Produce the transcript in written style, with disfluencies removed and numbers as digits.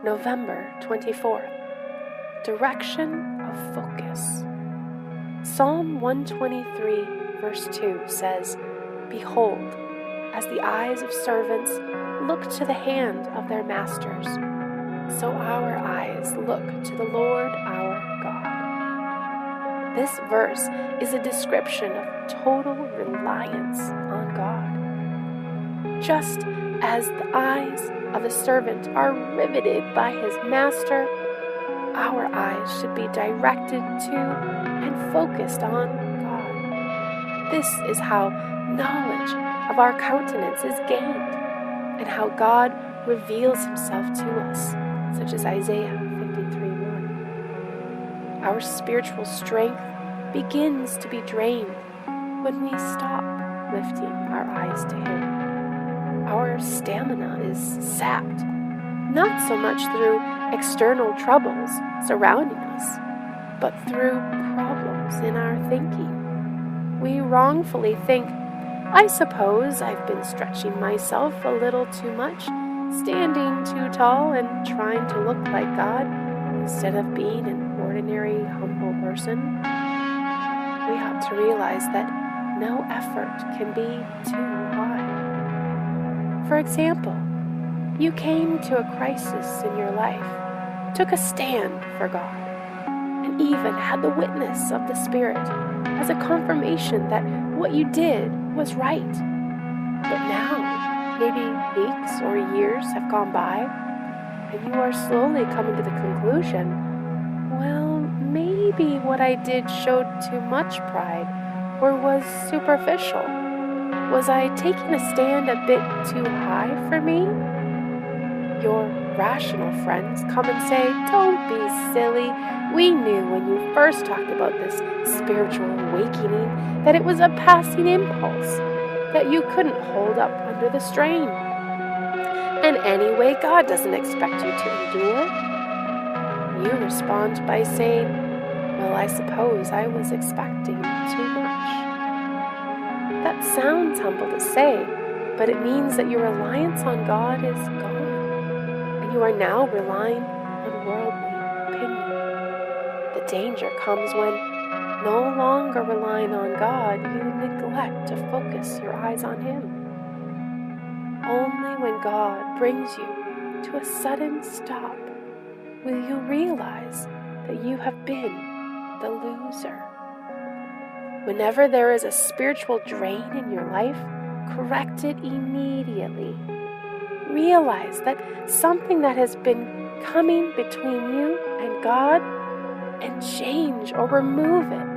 November 24th. Direction of focus. Psalm 123 verse 2 says, "Behold, as the eyes of servants look to the hand of their masters, so our eyes look to the Lord our God." This verse is a description of total reliance on God. Just as the eyes of a servant are riveted by his master, our eyes should be directed to and focused on God. This is how knowledge of our countenance is gained, and how God reveals himself to us, such as Isaiah 53:1. Our spiritual strength begins to be drained when we stop lifting our eyes to him. Our stamina is sapped, not so much through external troubles surrounding us, but through problems in our thinking. We wrongfully think, "I suppose I've been stretching myself a little too much, standing too tall and trying to look like God instead of being an ordinary, humble person." We have to realize that no effort can be too high. For example, you came to a crisis in your life, took a stand for God, and even had the witness of the Spirit as a confirmation that what you did was right. But now, maybe weeks or years have gone by, and you are slowly coming to the conclusion, well, maybe what I did showed too much pride or was superficial. Was I taking a stand a bit too high for me? Your rational friends come and say, "Don't be silly. We knew when you first talked about this spiritual awakening that it was a passing impulse, that you couldn't hold up under the strain. And anyway, God doesn't expect you to endure." You respond by saying, "Well, I suppose I was expecting too much." That sounds humble to say, but it means that your reliance on God is gone, and you are now relying on worldly opinion. The danger comes when, no longer relying on God, you neglect to focus your eyes on him. Only when God brings you to a sudden stop will you realize that you have been the loser. Whenever there is a spiritual drain in your life, correct it immediately. Realize that something that has been coming between you and God, and change or remove it